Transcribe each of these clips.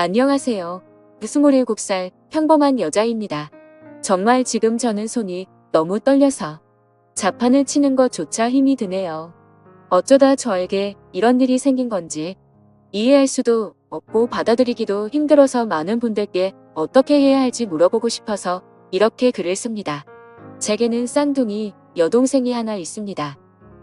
안녕하세요. 27살 평범한 여자입니다. 정말 지금 저는 손이 너무 떨려서 자판을 치는 것조차 힘이 드네요. 어쩌다 저에게 이런 일이 생긴 건지 이해할 수도 없고 받아들이기도 힘들어서 많은 분들께 어떻게 해야 할지 물어보고 싶어서 이렇게 글을 씁니다. 제게는 쌍둥이 여동생이 하나 있습니다.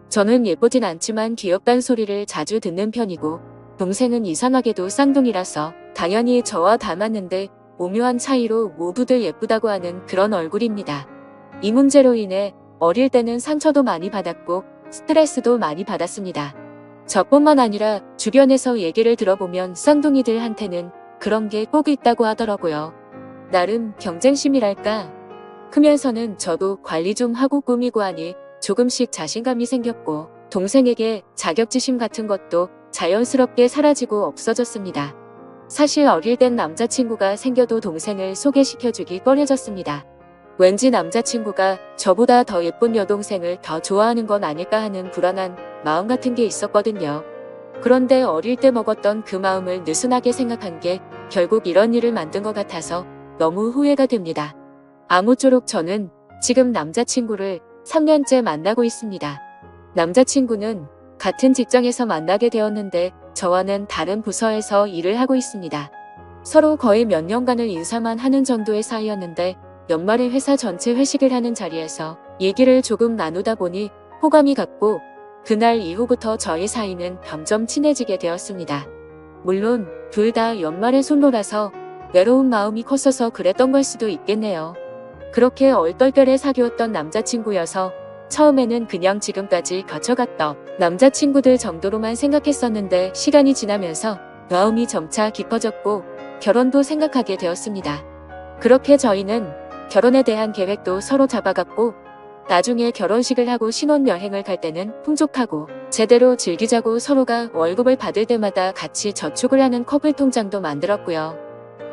저는 예쁘진 않지만 귀엽단 소리를 자주 듣는 편이고 동생은 이상하게도 쌍둥이라서 당연히 저와 닮았는데 오묘한 차이로 모두들 예쁘다고 하는 그런 얼굴입니다. 이 문제로 인해 어릴 때는 상처도 많이 받았고 스트레스도 많이 받았습니다. 저뿐만 아니라 주변에서 얘기를 들어보면 쌍둥이들한테는 그런 게 꼭 있다고 하더라고요. 나름 경쟁심이랄까? 크면서는 저도 관리 좀 하고 꾸미고 하니 조금씩 자신감이 생겼고 동생에게 자격지심 같은 것도 자연스럽게 사라지고 없어졌습니다. 사실 어릴 땐 남자친구가 생겨도 동생을 소개시켜주기 꺼려졌습니다. 왠지 남자친구가 저보다 더 예쁜 여동생을 더 좋아하는 건 아닐까 하는 불안한 마음 같은 게 있었거든요. 그런데 어릴 때 먹었던 그 마음을 느슨하게 생각한 게 결국 이런 일을 만든 것 같아서 너무 후회가 됩니다. 아무쪼록 저는 지금 남자친구를 3년째 만나고 있습니다. 남자친구는 같은 직장에서 만나게 되었는데 저와는 다른 부서에서 일을 하고 있습니다. 서로 거의 몇 년간을 인사만 하는 정도의 사이였는데 연말에 회사 전체 회식을 하는 자리에서 얘기를 조금 나누다 보니 호감이 갔고 그날 이후부터 저희 사이는 점점 친해지게 되었습니다. 물론 둘 다 연말에 솔로라서 외로운 마음이 컸어서 그랬던 걸 수도 있겠네요. 그렇게 얼떨결에 사귀었던 남자친구여서 처음에는 그냥 지금까지 거쳐갔던 남자친구들 정도로만 생각했었는데 시간이 지나면서 마음이 점차 깊어졌고 결혼도 생각하게 되었습니다. 그렇게 저희는 결혼에 대한 계획도 서로 잡아갔고 나중에 결혼식을 하고 신혼여행을 갈 때는 풍족하고 제대로 즐기자고 서로가 월급을 받을 때마다 같이 저축을 하는 커플 통장도 만들었고요.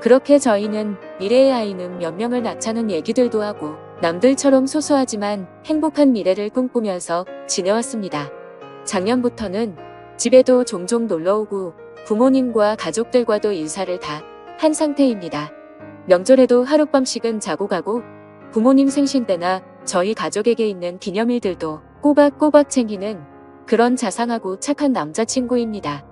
그렇게 저희는 미래의 아이는 몇 명을 낳자는 얘기들도 하고 남들처럼 소소하지만 행복한 미래를 꿈꾸면서 지내왔습니다. 작년부터는 집에도 종종 놀러오고 부모님과 가족들과도 인사를 다 한 상태입니다. 명절에도 하룻밤씩은 자고 가고 부모님 생신 때나 저희 가족에게 있는 기념일들도 꼬박꼬박 챙기는 그런 자상하고 착한 남자친구입니다.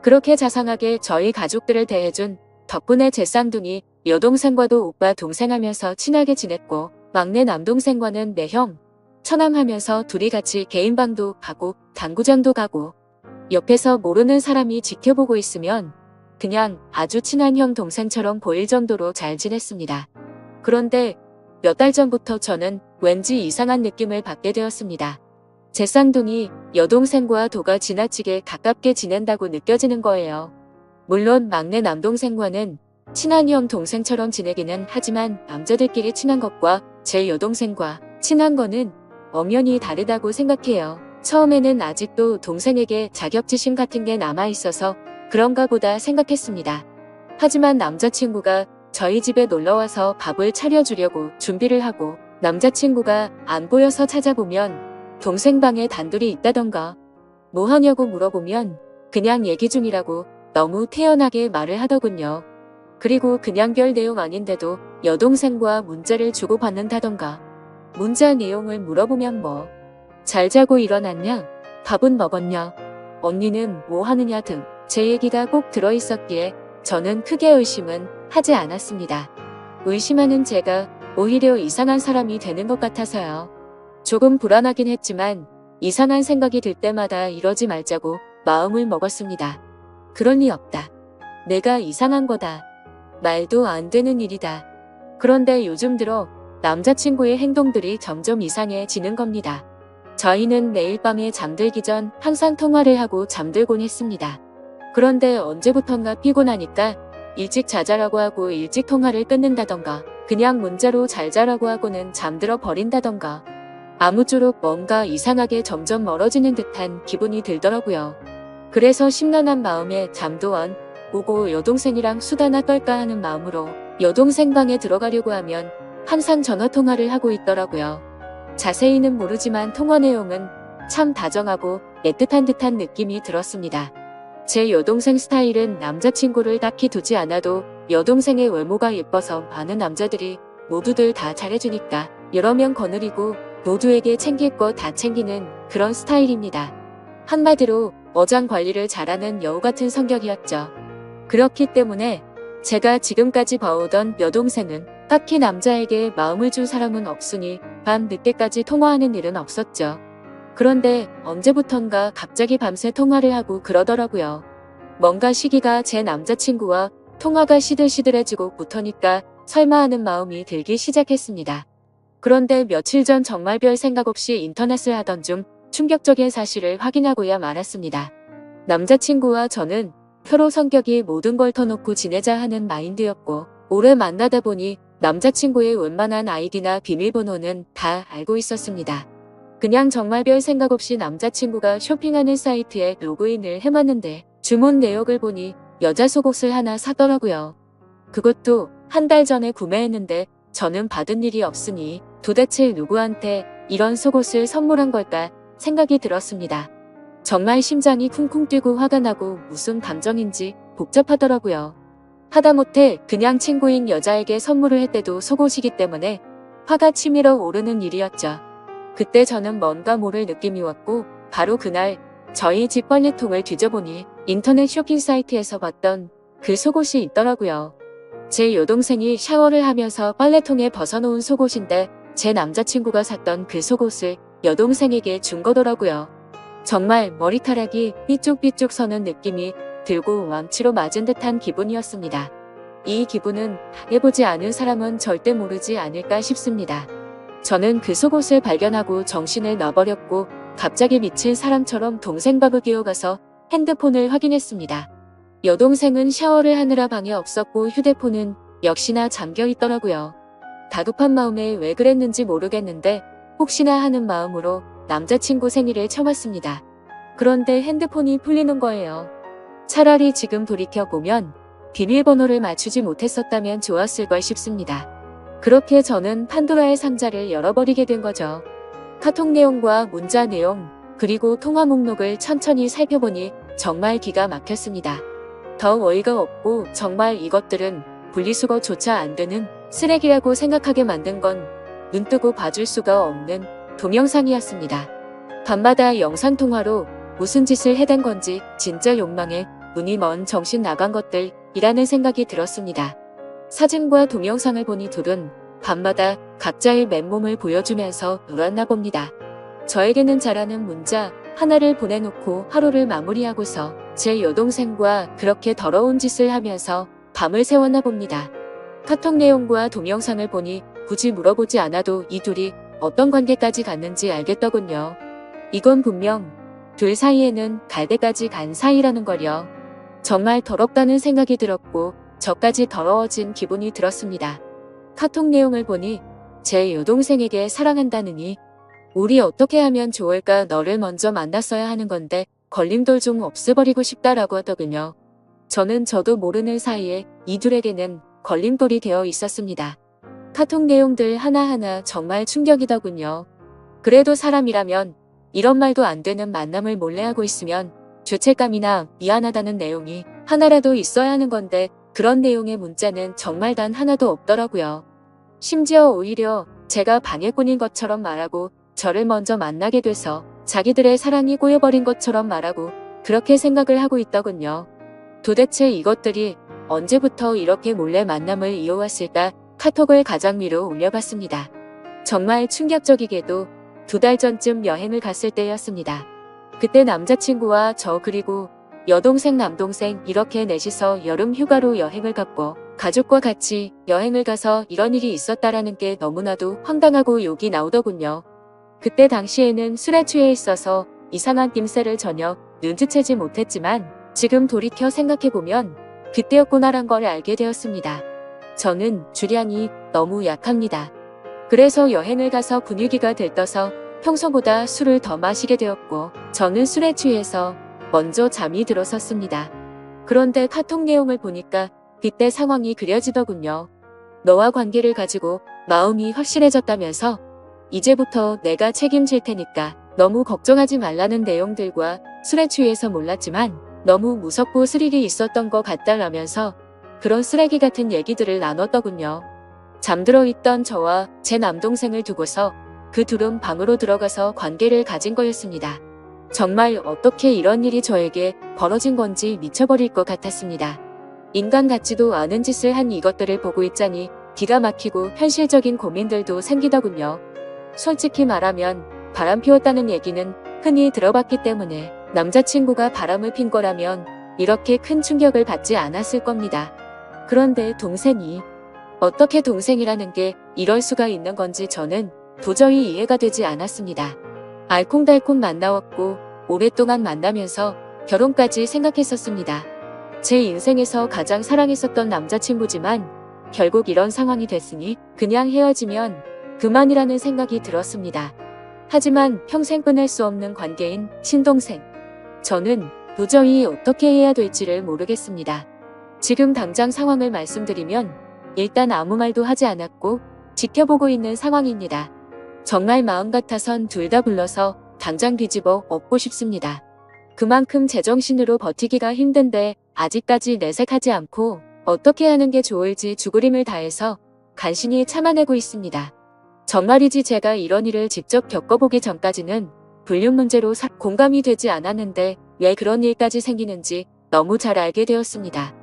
그렇게 자상하게 저희 가족들을 대해준 덕분에 제 쌍둥이 여동생과도 오빠 동생 하면서 친하게 지냈고 막내 남동생과는 매형, 처남하면서 둘이 같이 개인방도 가고 당구장도 가고 옆에서 모르는 사람이 지켜보고 있으면 그냥 아주 친한 형 동생처럼 보일 정도로 잘 지냈습니다. 그런데 몇 달 전부터 저는 왠지 이상한 느낌을 받게 되었습니다. 제 쌍둥이 여동생과 도가 지나치게 가깝게 지낸다고 느껴지는 거예요. 물론 막내 남동생과는 친한 형 동생처럼 지내기는 하지만 남자들끼리 친한 것과 제 여동생과 친한 거는 엄연히 다르다고 생각해요. 처음에는 아직도 동생에게 자격지심 같은 게 남아있어서 그런가 보다 생각했습니다. 하지만 남자친구가 저희 집에 놀러와서 밥을 차려주려고 준비를 하고 남자친구가 안 보여서 찾아보면 동생 방에 단둘이 있다던가 뭐 하냐고 물어보면 그냥 얘기 중이라고 너무 태연하게 말을 하더군요. 그리고 그냥 별 내용 아닌데도 여동생과 문자를 주고받는다던가 문자 내용을 물어보면 뭐 잘 자고 일어났냐? 밥은 먹었냐? 언니는 뭐 하느냐 등 제 얘기가 꼭 들어있었기에 저는 크게 의심은 하지 않았습니다. 의심하는 제가 오히려 이상한 사람이 되는 것 같아서요. 조금 불안하긴 했지만 이상한 생각이 들 때마다 이러지 말자고 마음을 먹었습니다. 그럴 리 없다. 내가 이상한 거다. 말도 안 되는 일이다. 그런데 요즘 들어 남자친구의 행동들이 점점 이상해지는 겁니다. 저희는 매일 밤에 잠들기 전 항상 통화를 하고 잠들곤 했습니다. 그런데 언제부턴가 피곤하니까 일찍 자자라고 하고 일찍 통화를 끊는다던가 그냥 문자로 잘 자라고 하고는 잠들어 버린다던가 아무쪼록 뭔가 이상하게 점점 멀어지는 듯한 기분이 들더라고요. 그래서 심란한 마음에 잠도 안 오고 여동생이랑 수다나 떨까 하는 마음으로 여동생 방에 들어가려고 하면 항상 전화통화를 하고 있더라고요. 자세히는 모르지만 통화 내용은 참 다정하고 애틋한 듯한 느낌이 들었습니다. 제 여동생 스타일은 남자친구를 딱히 두지 않아도 여동생의 외모가 예뻐서 많은 남자들이 모두들 다 잘해주니까 여러 명 거느리고 모두에게 챙길 거 다 챙기는 그런 스타일입니다. 한마디로 어장 관리를 잘하는 여우 같은 성격이었죠. 그렇기 때문에 제가 지금까지 봐오던 여동생은 딱히 남자에게 마음을 준 사람은 없으니 밤 늦게까지 통화하는 일은 없었죠. 그런데 언제부턴가 갑자기 밤새 통화를 하고 그러더라고요. 뭔가 시기가 제 남자친구와 통화가 시들시들해지고 부터니까 설마 하는 마음이 들기 시작했습니다. 그런데 며칠 전 정말 별 생각 없이 인터넷을 하던 중 충격적인 사실을 확인하고야 말았습니다. 남자친구와 저는 서로 성격이 모든 걸 터놓고 지내자 하는 마인드였고 오래 만나다 보니 남자친구의 웬만한 아이디나 비밀번호는 다 알고 있었습니다. 그냥 정말 별 생각 없이 남자친구가 쇼핑하는 사이트에 로그인을 해봤는데 주문 내역을 보니 여자 속옷을 하나 사더라고요. 그것도 한 달 전에 구매했는데 저는 받은 일이 없으니 도대체 누구한테 이런 속옷을 선물한 걸까 생각이 들었습니다. 정말 심장이 쿵쿵 뛰고 화가 나고 무슨 감정인지 복잡하더라고요. 하다못해 그냥 친구인 여자에게 선물을 했대도 속옷이기 때문에 화가 치밀어 오르는 일이었죠. 그때 저는 뭔가 모를 느낌이 왔고 바로 그날 저희 집 빨래통을 뒤져보니 인터넷 쇼핑 사이트에서 봤던 그 속옷이 있더라고요. 제 여동생이 샤워를 하면서 빨래통에 벗어놓은 속옷인데 제 남자친구가 샀던 그 속옷을 여동생에게 준 거더라고요. 정말 머리카락이 삐쭉삐쭉 서는 느낌이 들고 왕치로 맞은 듯한 기분이었습니다. 이 기분은 당해보지 않은 사람은 절대 모르지 않을까 싶습니다. 저는 그 속옷을 발견하고 정신을 놔버렸고 갑자기 미친 사람처럼 동생 방을 기어가서 핸드폰을 확인했습니다. 여동생은 샤워를 하느라 방에 없었고 휴대폰은 역시나 잠겨 있더라고요. 다급한 마음에 왜 그랬는지 모르겠는데 혹시나 하는 마음으로 남자친구 생일을 쳐봤습니다. 그런데 핸드폰이 풀리는 거예요. 차라리 지금 돌이켜보면 비밀번호를 맞추지 못했었다면 좋았을 걸 싶습니다. 그렇게 저는 판도라의 상자를 열어버리게 된 거죠. 카톡 내용과 문자 내용 그리고 통화 목록을 천천히 살펴보니 정말 기가 막혔습니다. 더 어이가 없고 정말 이것들은 분리수거조차 안 되는 쓰레기라고 생각하게 만든 건 눈뜨고 봐줄 수가 없는 동영상이었습니다. 밤마다 영상통화로 무슨 짓을 해댄 건지 진짜 욕망에 눈이 먼 정신 나간 것들이라는 생각이 들었습니다. 사진과 동영상을 보니 둘은 밤마다 각자의 맨몸을 보여주면서 놀았나 봅니다. 저에게는 잘하는 문자 하나를 보내놓고 하루를 마무리하고서 제 여동생과 그렇게 더러운 짓을 하면서 밤을 새웠나 봅니다. 카톡 내용과 동영상을 보니 굳이 물어보지 않아도 이 둘이 어떤 관계까지 갔는지 알겠더군요. 이건 분명 둘 사이에는 갈대까지 간 사이라는 걸요. 정말 더럽다는 생각이 들었고 저까지 더러워진 기분이 들었습니다. 카톡 내용을 보니 제 여동생에게 사랑한다느니 우리 어떻게 하면 좋을까 너를 먼저 만났어야 하는 건데 걸림돌 좀 없애버리고 싶다라고 하더군요. 저는 저도 모르는 사이에 이 둘에게는 걸림돌이 되어 있었습니다. 카톡 내용들 하나하나 정말 충격이더군요. 그래도 사람이라면 이런 말도 안 되는 만남을 몰래 하고 있으면 죄책감이나 미안하다는 내용이 하나라도 있어야 하는 건데 그런 내용의 문자는 정말 단 하나도 없더라고요. 심지어 오히려 제가 방해꾼인 것처럼 말하고 저를 먼저 만나게 돼서 자기들의 사랑이 꼬여버린 것처럼 말하고 그렇게 생각을 하고 있더군요. 도대체 이것들이 언제부터 이렇게 몰래 만남을 이어왔을까 카톡을 가장 위로 올려봤습니다. 정말 충격적이게도 2달 전쯤 여행을 갔을 때였습니다. 그때 남자친구와 저 그리고 여동생 남동생 이렇게 넷이서 여름 휴가로 여행을 갔고 가족과 같이 여행을 가서 이런 일이 있었다라는 게 너무나도 황당하고 욕이 나오더군요. 그때 당시에는 술에 취해 있어서 이상한 낌새를 전혀 눈치채지 못했지만 지금 돌이켜 생각해보면 그때였구나란 걸 알게 되었습니다. 저는 주량이 너무 약합니다. 그래서 여행을 가서 분위기가 들떠서 평소보다 술을 더 마시게 되었고 저는 술에 취해서 먼저 잠이 들었었습니다. 그런데 카톡 내용을 보니까 그때 상황이 그려지더군요. 너와 관계를 가지고 마음이 확실해졌다면서 이제부터 내가 책임질 테니까 너무 걱정하지 말라는 내용들과 술에 취해서 몰랐지만 너무 무섭고 스릴이 있었던 것 같다라면서 그런 쓰레기 같은 얘기들을 나눴더군요. 잠들어 있던 저와 제 남동생을 두고서 그 둘은 방으로 들어가서 관계를 가진 거였습니다. 정말 어떻게 이런 일이 저에게 벌어진 건지 미쳐버릴 것 같았습니다. 인간 같지도 않은 짓을 한 이것들을 보고 있자니 기가 막히고 현실적인 고민들도 생기더군요. 솔직히 말하면 바람 피웠다는 얘기는 흔히 들어봤기 때문에 남자친구가 바람을 핀 거라면 이렇게 큰 충격을 받지 않았을 겁니다. 그런데 동생이 어떻게 동생이라는 게 이럴 수가 있는 건지 저는 도저히 이해가 되지 않았습니다. 알콩달콩 만나왔고 오랫동안 만나면서 결혼까지 생각했었습니다. 제 인생에서 가장 사랑했었던 남자친구지만 결국 이런 상황이 됐으니 그냥 헤어지면 그만이라는 생각이 들었습니다. 하지만 평생 끊을 수 없는 관계인 친동생. 저는 도저히 어떻게 해야 될지를 모르겠습니다. 지금 당장 상황을 말씀드리면 일단 아무 말도 하지 않았고 지켜보고 있는 상황입니다. 정말 마음 같아선 둘 다 불러서 당장 뒤집어 엎고 싶습니다. 그만큼 제정신으로 버티기가 힘든데 아직까지 내색하지 않고 어떻게 하는 게 좋을지 죽으림을 다해서 간신히 참아내고 있습니다. 정말이지 제가 이런 일을 직접 겪어보기 전까지는 불륜 문제로 공감이 되지 않았는데 왜 그런 일까지 생기는지 너무 잘 알게 되었습니다.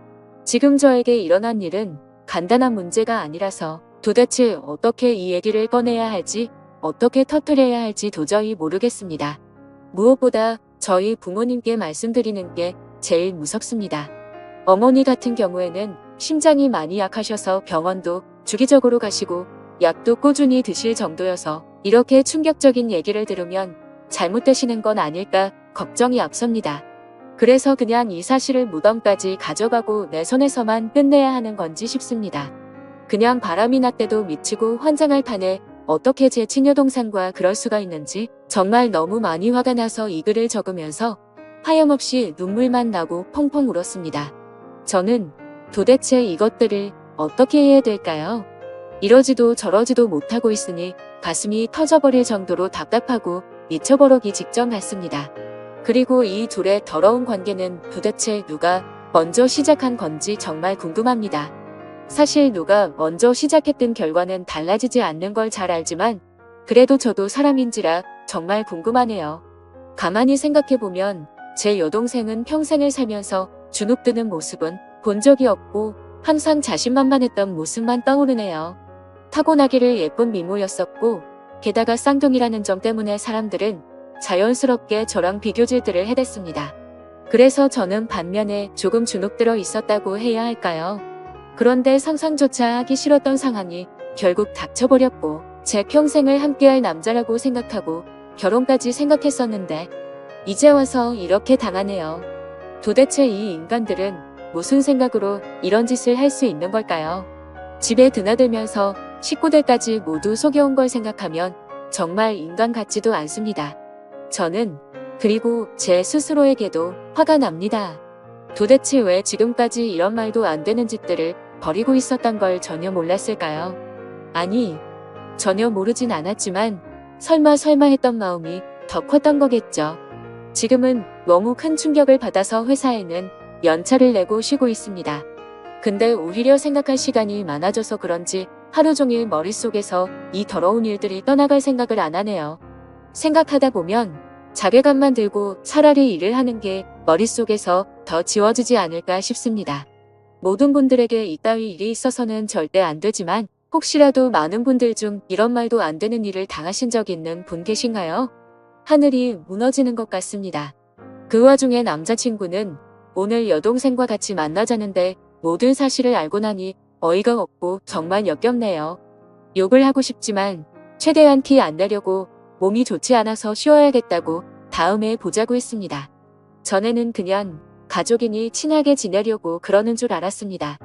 지금 저에게 일어난 일은 간단한 문제가 아니라서 도대체 어떻게 이 얘기를 꺼내야 할지 어떻게 터뜨려야 할지 도저히 모르겠습니다. 무엇보다 저희 부모님께 말씀드리는 게 제일 무섭습니다. 어머니 같은 경우에는 심장이 많이 약하셔서 병원도 주기적으로 가시고 약도 꾸준히 드실 정도여서 이렇게 충격적인 얘기를 들으면 잘못되시는 건 아닐까 걱정이 앞섭니다. 그래서 그냥 이 사실을 무덤까지 가져가고 내 손에서만 끝내야 하는 건지 싶습니다. 그냥 바람이 났대도 미치고 환장할 판에 어떻게 제 친여동생과 그럴 수가 있는지 정말 너무 많이 화가 나서 이 글을 적으면서 하염없이 눈물만 나고 펑펑 울었습니다. 저는 도대체 이것들을 어떻게 해야 될까요? 이러지도 저러지도 못하고 있으니 가슴이 터져버릴 정도로 답답하고 미쳐버리기 직전 같습니다. 그리고 이 둘의 더러운 관계는 도대체 누가 먼저 시작한 건지 정말 궁금합니다. 사실 누가 먼저 시작했든 결과는 달라지지 않는 걸 잘 알지만 그래도 저도 사람인지라 정말 궁금하네요. 가만히 생각해보면 제 여동생은 평생을 살면서 주눅드는 모습은 본 적이 없고 항상 자신만만했던 모습만 떠오르네요. 타고나기를 예쁜 미모였었고 게다가 쌍둥이라는 점 때문에 사람들은 자연스럽게 저랑 비교질들을 해댔습니다. 그래서 저는 반면에 조금 주눅들어 있었다고 해야 할까요? 그런데 상상조차 하기 싫었던 상황이 결국 닥쳐버렸고 제 평생을 함께할 남자라고 생각하고 결혼까지 생각했었는데 이제 와서 이렇게 당하네요. 도대체 이 인간들은 무슨 생각으로 이런 짓을 할 수 있는 걸까요? 집에 드나들면서 식구들까지 모두 속여온 걸 생각하면 정말 인간 같지도 않습니다. 저는 그리고 제 스스로에게도 화가 납니다. 도대체 왜 지금까지 이런 말도 안 되는 짓들을 버리고 있었던 걸 전혀 몰랐을까요? 아니, 전혀 모르진 않았지만 설마 했던 마음이 더 컸던 거겠죠. 지금은 너무 큰 충격을 받아서 회사에는 연차를 내고 쉬고 있습니다. 근데 오히려 생각할 시간이 많아져서 그런지 하루 종일 머릿속에서 이 더러운 일들이 떠나갈 생각을 안 하네요. 생각하다 보면 자괴감만 들고 차라리 일을 하는 게 머릿속에서 더 지워지지 않을까 싶습니다. 모든 분들에게 이따위 일이 있어서는 절대 안 되지만 혹시라도 많은 분들 중 이런 말도 안 되는 일을 당하신 적 있는 분 계신가요? 하늘이 무너지는 것 같습니다. 그 와중에 남자친구는 오늘 여동생과 같이 만나자는데 모든 사실을 알고 나니 어이가 없고 정말 역겹네요. 욕을 하고 싶지만 최대한 티 안 내려고 몸이 좋지 않아서 쉬어야겠다고 다음에 보자고 했습니다. 전에는 그냥 가족이니 친하게 지내려고 그러는 줄 알았습니다.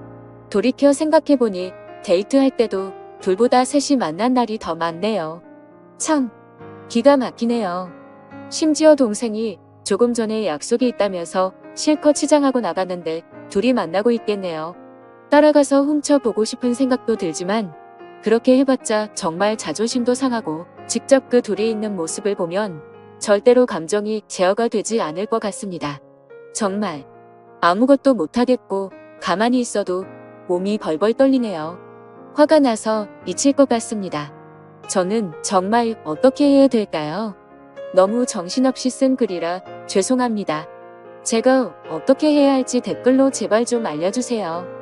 돌이켜 생각해보니 데이트할 때도 둘보다 셋이 만난 날이 더 많네요. 참 기가 막히네요. 심지어 동생이 조금 전에 약속이 있다면서 실컷 치장하고 나갔는데 둘이 만나고 있겠네요. 따라가서 훔쳐보고 싶은 생각도 들지만 그렇게 해봤자 정말 자존심도 상하고 직접 그 둘이 있는 모습을 보면 절대로 감정이 제어가 되지 않을 것 같습니다. 정말 아무것도 못하겠고 가만히 있어도 몸이 벌벌 떨리네요. 화가 나서 미칠 것 같습니다. 저는 정말 어떻게 해야 될까요? 너무 정신없이 쓴 글이라 죄송합니다. 제가 어떻게 해야 할지 댓글로 제발 좀 알려주세요.